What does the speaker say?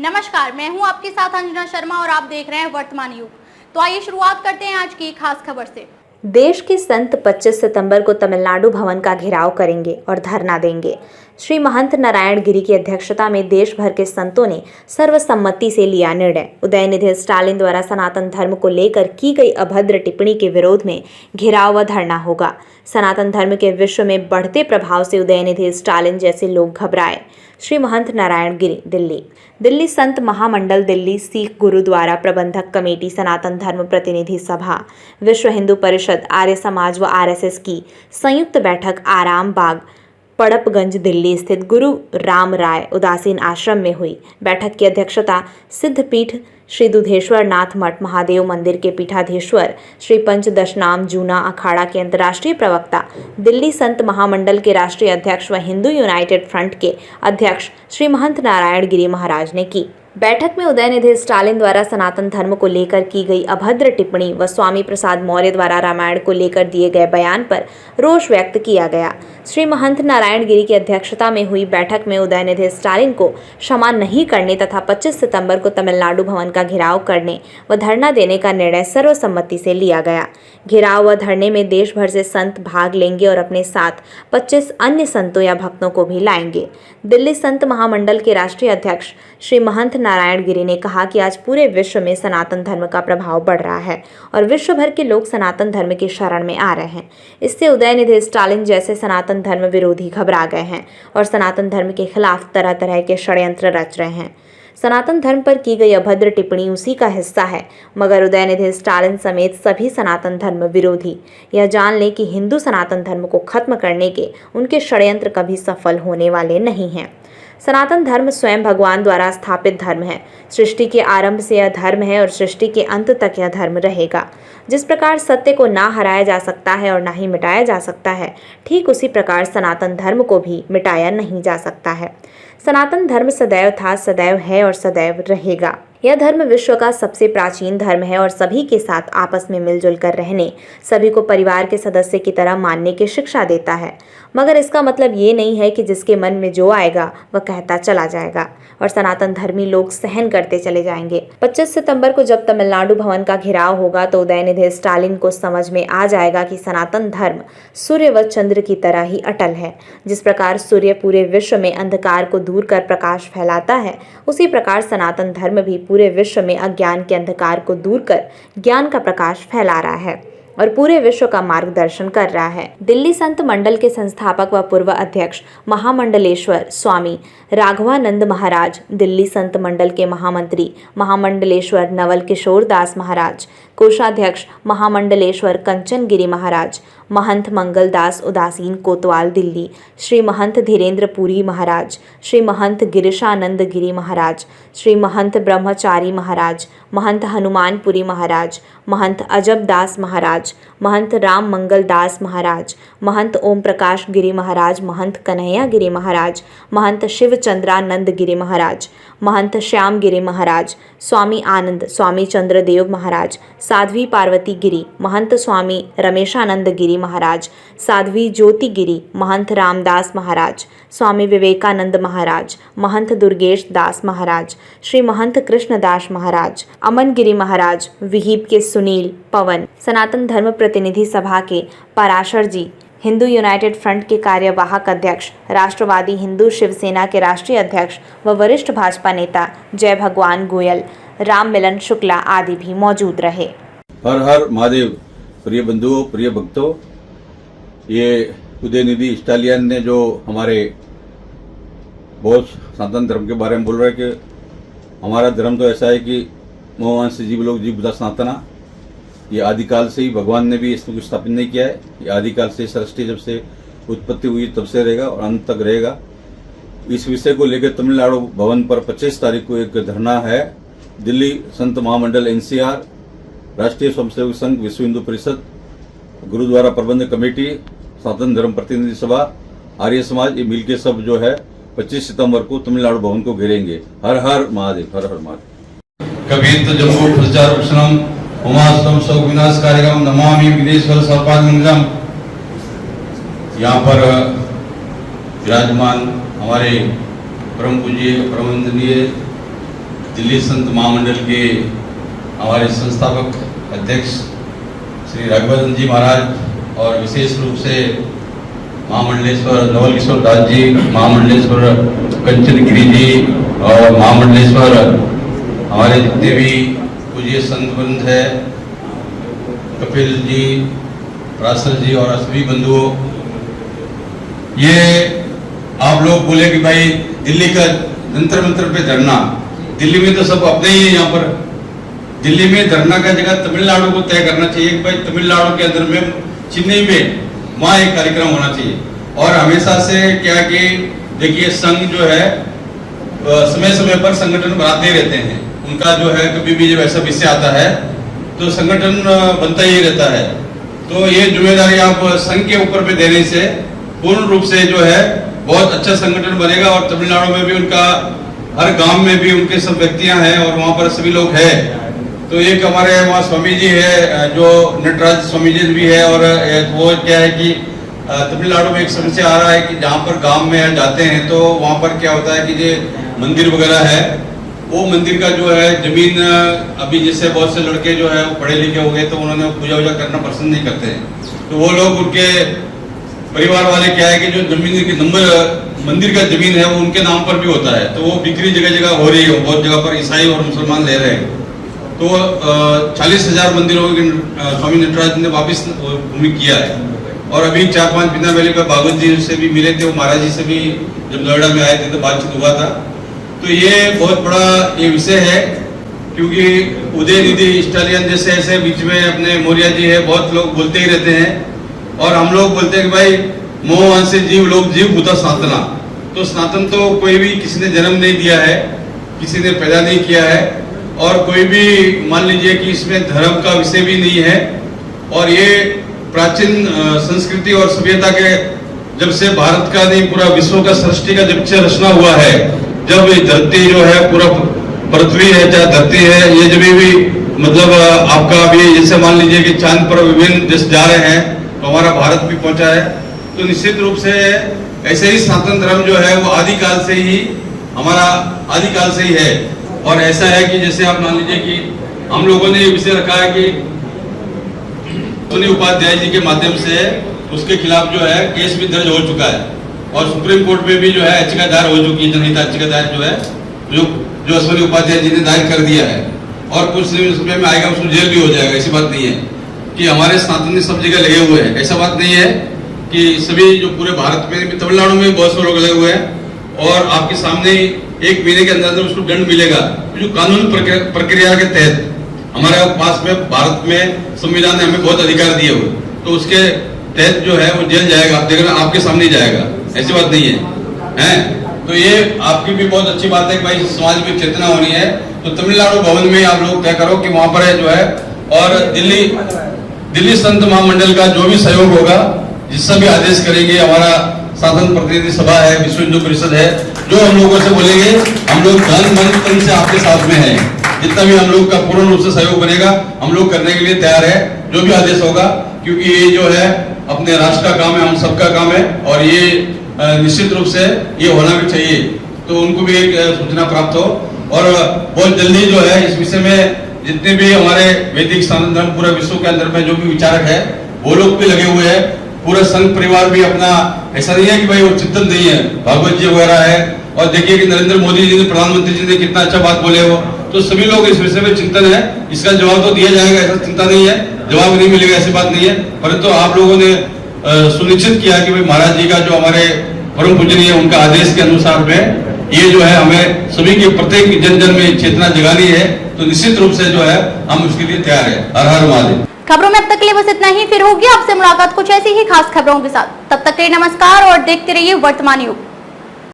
नमस्कार, मैं हूं आपके साथ अंजना शर्मा और आप देख रहे हैं वर्तमान युग। तो आइए शुरुआत करते हैं आज की खास खबर से। देश के संत 25 सितंबर को तमिलनाडु भवन का घेराव करेंगे और धरना देंगे। श्री महंत नारायण गिरी की अध्यक्षता में देश भर के संतों ने सर्वसम्मति से लिया निर्णय। उदयनिधि स्टालिन द्वारा सनातन धर्म को लेकर की गई अभद्र टिप्पणी के विरोध में घेराव व धरना होगा। सनातन धर्म के विश्व में बढ़ते प्रभाव से उदयनिधि स्टालिन जैसे लोग घबराए। श्री महंत नारायण गिरी दिल्ली संत महामंडल, दिल्ली सिख गुरुद्वारा प्रबंधक कमेटी, सनातन धर्म प्रतिनिधि सभा, विश्व हिंदू परिषद, आर्य समाज व आरएसएस की संयुक्त बैठक आराम बाग, पड़पगंज, दिल्ली स्थित गुरु राम राय उदासीन आश्रम में हुई। बैठक की अध्यक्षता सिद्धपीठ श्री दुधेश्वर नाथ मठ महादेव मंदिर के पीठाधीश्वर श्री पंचदशनाम जूना अखाड़ा के अंतर्राष्ट्रीय प्रवक्ता, दिल्ली संत महामंडल के राष्ट्रीय अध्यक्ष व हिंदू यूनाइटेड फ्रंट के अध्यक्ष श्री महंत नारायण गिरी महाराज ने की। बैठक में उदयनिधि स्टालिन द्वारा सनातन धर्म को लेकर की गई अभद्र टिप्पणी व स्वामी प्रसाद मौर्य द्वारा रामायण को लेकर दिए गए बयान पर रोष व्यक्त किया गया। श्री महंत नारायण गिरी की अध्यक्षता में हुई बैठक में उदयनिधि स्टालिन को क्षमा नहीं करने तथा 25 सितंबर को तमिलनाडु भवन का घेराव करने व धरना देने का निर्णय सर्वसम्मति से लिया गया। घेराव व धरने में देश भर से संत भाग लेंगे और अपने साथ 25 अन्य संतों या भक्तों को भी लाएंगे। दिल्ली संत महामंडल के राष्ट्रीय अध्यक्ष श्री महंत नारायण गिरी ने कहा कि आज पूरे विश्व में सनातन धर्म का प्रभाव बढ़ रहा है और विश्व भर के लोग सनातन धर्म की शरण में आ रहे हैं। इससे उदयनिधि स्टालिन जैसे सनातन धर्म विरोधी घबरा गए हैं और सनातन धर्म के खिलाफ तरह तरह के षड्यंत्र रच रहे हैं। सनातन धर्म पर की गई अभद्र टिप्पणी उसी का हिस्सा है, मगर उदयनिधि स्टालिन समेत सभी सनातन धर्म विरोधी यह जान लें कि हिंदू सनातन धर्म को खत्म करने के उनके षड्यंत्र कभी सफल होने वाले नहीं हैं। सनातन धर्म स्वयं भगवान द्वारा स्थापित धर्म है। सृष्टि के आरंभ से यह धर्म है और सृष्टि के अंत तक यह धर्म रहेगा। जिस प्रकार सत्य को ना हराया जा सकता है और ना ही मिटाया जा सकता है, ठीक उसी प्रकार सनातन धर्म को भी मिटाया नहीं जा सकता है। सनातन धर्म सदैव था, सदैव है और सदैव रहेगा। यह धर्म विश्व का सबसे प्राचीन धर्म है और सभी के साथ आपस में मिलजुल कर रहने, सभी को परिवार के सदस्य की तरह मानने की शिक्षा देता है। मगर इसका मतलब ये नहीं है कि जिसके मन में जो आएगा वह कहता चला जाएगा और सनातन धर्मी लोग सहन करते चले जाएंगे। 25 सितंबर को जब तमिलनाडु भवन का घेराव होगा तो उदयनिधि स्टालिन को समझ में आ जाएगा कि सनातन धर्म सूर्य व चंद्र की तरह ही अटल है। जिस प्रकार सूर्य पूरे विश्व में अंधकार को दूर कर प्रकाश फैलाता है, उसी प्रकार सनातन धर्म भी पूरे विश्व में अज्ञान के अंधकार को दूर कर ज्ञान का प्रकाश फैला रहा है और पूरे विश्व का मार्गदर्शन कर रहा है। दिल्ली संत मंडल के संस्थापक व पूर्व अध्यक्ष महामंडलेश्वर स्वामी राघवानंद महाराज, दिल्ली संत मंडल के महामंत्री महामंडलेश्वर नवल किशोर दास महाराज, कोषाध्यक्ष महामंडलेश्वर कंचन गिरी महाराज, महंत मंगल दास उदासीन कोतवाल दिल्ली, श्री महंत धीरेन्द्र पुरी महाराज, श्री महंत गिरीशानंद गिरी महाराज, श्री महंत ब्रह्मचारी महाराज, महंत हनुमानपुरी महाराज, महंत अजब दास महाराज, महंत राम मंगल दास महाराज, महंत ओम प्रकाश गिरी महाराज, महंत कन्हैया गिरी महाराज, महंत शिवचंद्रानंद गिरी महाराज, महंत श्याम गिरी महाराज, स्वामी आनंद, स्वामी चंद्रदेव महाराज, साध्वी पार्वती गिरी, महंत स्वामी रमेशानंद गिरी महाराज, साध्वी ज्योति गिरी, महंत रामदास महाराज, स्वामी विवेकानंद महाराज, महंत दुर्गेश दास महाराज, श्री महंत कृष्णदास महाराज, अमन गिरी महाराज, विहिप के सुनील पवन, सनातन धर्म प्रतिनिधि सभा के पराशर जी, हिंदू यूनाइटेड फ्रंट के कार्यवाहक अध्यक्ष, राष्ट्रवादी हिंदू शिवसेना के राष्ट्रीय अध्यक्ष व वरिष्ठ भाजपा नेता जय भगवान गोयल, राम मिलन शुक्ला आदि भी मौजूद रहे। हर हर महादेव। प्रिय बंधुओं, प्रिय भक्तों, ये उदयनिधि स्टालिन ने जो हमारे बहुत सनातन धर्म के बारे में बोल रहे हैं कि हमारा धर्म तो ऐसा है कि मोहवंश जीव लोग जीव बुधा सनातना, ये आदिकाल से ही भगवान ने भी इसमें कुछ स्थापित नहीं किया है। ये आदिकाल से सृष्टि जब से उत्पत्ति हुई तब से रहेगा और अंत तक रहेगा। इस विषय को लेकर तमिलनाडु भवन पर 25 तारीख को एक धरना है। दिल्ली संत महामंडल एनसीआर, राष्ट्रीय स्वयंसेवक संघ, विश्व हिंदू परिषद, गुरुद्वारा प्रबंधक कमेटी, सनातन धर्म प्रतिनिधि सभा, आर्य समाज, ये मिलके सब जो है 25 सितंबर को तमिलनाडु भवन को घेरेंगे। हर हर महादेव, हर हर महादेव। कबीर तो जम्बो प्रचार उपशनम उमाश्रम सौ विनाश कार्यक्रम नमामि विदेश्वर सर्पाद मंगलम। यहाँ पर विराजमान हमारे परम पूज्य परमवंदनीय दिल्ली संत महामंडल के हमारे संस्थापक अध्यक्ष श्री रघुवंश जी महाराज और विशेष रूप से महामंडलेश्वर नवल किशोर दास जी, महामंडलेश्वर कंचन गिरी जी और महामंडलेश्वर हमारे जितने भी पूज्य संत वृंद है, कपिल जी, रासर जी और सभी बंधुओं, ये आप लोग बोले कि भाई दिल्ली का जंतर मंतर पे धरना, दिल्ली में तो सब अपने ही है। यहाँ पर दिल्ली में धरना का जगह तमिलनाडु को तय करना चाहिए कि भाई तमिलनाडु के अंदर में चेन्नई में वहाँ एक कार्यक्रम होना चाहिए। और हमेशा से क्या कि देखिए संघ जो है समय समय पर संगठन बनाते ही रहते हैं, उनका जो है कभी भी जब ऐसा विषय आता है तो संगठन बनता ही रहता है। तो ये जिम्मेदारी आप संघ के ऊपर पे देने से पूर्ण रूप से जो है बहुत अच्छा संगठन बनेगा। और तमिलनाडु में भी उनका हर गांव में भी उनके सब व्यक्तियां हैं और वहां पर सभी लोग हैं। तो एक हमारे वहाँ स्वामी जी है जो नटराज स्वामी जी भी है, और वो क्या है कि तमिलनाडु में एक समस्या आ रहा है कि जहाँ पर गांव में जाते हैं तो वहाँ पर क्या होता है कि जो मंदिर वगैरह है वो मंदिर का जो है जमीन, अभी जैसे बहुत से लड़के जो है वो पढ़े लिखे हो गए तो उन्होंने पूजा वूजा करना पसंद नहीं करते हैं। तो वो लोग उनके परिवार वाले क्या है कि जो जमीन के नंबर मंदिर का जमीन है वो उनके नाम पर भी होता है, तो वो बिक्री जगह जगह हो रही है, बहुत जगह पर ईसाई और मुसलमान ले रहे हैं। तो 40,000 मंदिरों की स्वामी नटराज ने वापिस भूमि किया है। और अभी 4-5 बिना वेले पर भागवत जी से भी मिले थे, वो महाराज जी से भी जब नोएडा में आए थे तो बातचीत हुआ था। तो ये बहुत बड़ा ये विषय है, क्योंकि उदय निधि स्टालियन जैसे ऐसे बीच में अपने मौर्य जी है, बहुत लोग बोलते ही रहते हैं। और हम लोग बोलते हैं कि भाई मोहन से जीव लोग जीव भूता सनातना। तो सनातन तो कोई भी किसी ने जन्म नहीं दिया है, किसी ने पैदा नहीं किया है, और कोई भी मान लीजिए कि इसमें धर्म का विषय भी नहीं है। और ये प्राचीन संस्कृति और सभ्यता के जब से भारत का नहीं पूरा विश्व का सृष्टि का जब से रचना हुआ है, जब ये धरती जो है पूरा पृथ्वी है चाहे धरती है, ये जब भी मतलब आपका अभी जैसे मान लीजिए कि चांद पर विभिन्न देश जा रहे हैं तो हमारा भारत भी पहुंचा है। तो निश्चित रूप से ऐसे ही सनातन धर्म जो है वो आदिकाल से ही हमारा आदिकाल से ही है। और ऐसा है कि जैसे आप मान लीजिए कि हम लोगों ने ये विषय रखा है कि सुनील उपाध्याय जी के माध्यम से उसके खिलाफ जो है केस भी दर्ज हो चुका है, और सुप्रीम कोर्ट में भी जो है याचिका दायर हो चुकी है, जनहित याचिका दायर जो है जो अश्विनी उपाध्याय जी ने दायर कर दिया है। और कुछ समय में आएगा उसको जेल भी हो जाएगा। ऐसी बात नहीं है कि हमारे सनातनी सब जगह लगे हुए हैं, ऐसा बात नहीं है कि सभी जो पूरे भारत में, तमिलनाडु में बहुत से लोग लगे हुए हैं। और आपके सामने 1 महीने के अंदर उसको दंड मिलेगा, जो कानून प्रक्रिया के तहत हमारे पास में भारत में संविधान ने हमें बहुत अधिकार दिए हुए, तो उसके तहत जो है वो जेल जाएगा। आप देख रहे हैं आपके सामने जाएगा, ऐसी बात नहीं है, हैं? तो ये आपकी भी बहुत अच्छी बात है कि भाई समाज में चेतना होनी है। तो तमिलनाडु भवन में आप लोग तय करो कि वहां पर है जो है, और दिल्ली संत महामंडल का जो भी सहयोग होगा, जिससे भी आदेश करेंगे, हमारा शासन प्रतिनिधि सभा है, विश्व हिंदू परिषद है, जो हम लोगों से बोलेंगे, हम लोग धन मन तन से आपके साथ में हैं। जितना भी हम लोग का पूर्ण रूप से सहयोग बनेगा हम लोग करने के लिए तैयार है, जो भी आदेश होगा, क्योंकि ये जो है अपने राष्ट्र का काम है, हम सबका काम है, और ये निश्चित रूप से ये होना भी चाहिए। तो उनको भी एक सूचना प्राप्त हो, और बहुत जल्दी जो है इस विषय में जितने भी हमारे वैदिक सनातन धर्म पूरे विश्व के अंदर में जो भी विचारक है वो लोग भी लगे हुए हैं, पूरा संघ परिवार भी अपना, ऐसा नहीं है कि भाई वो चिंतन नहीं है, भागवत जी वगैरह है। और देखिए कि नरेंद्र मोदी जी ने, प्रधानमंत्री जी ने कितना अच्छा बात बोले हो, तो सभी लोग इस विषय में चिंतन है। इसका जवाब तो दिया जाएगा, ऐसा चिंता नहीं है, जवाब नहीं मिलेगा ऐसी बात नहीं है। परंतु आप लोगों ने सुनिश्चित किया कि भाई महाराज जी का जो हमारे परम पूजनीय है उनका आदेश के अनुसार में ये जो है हमें सभी के प्रत्येक जन जन में चेतना जगानी है। तो निश्चित रूप से जो है हम उसके लिए तैयार है। हर हर महादेव। खबरों में अब तक के लिए बस इतना ही, फिर होगी आपसे मुलाकात कुछ ऐसी ही खास खबरों के साथ। तब तक के लिए नमस्कार और देखते रहिए वर्तमान युग।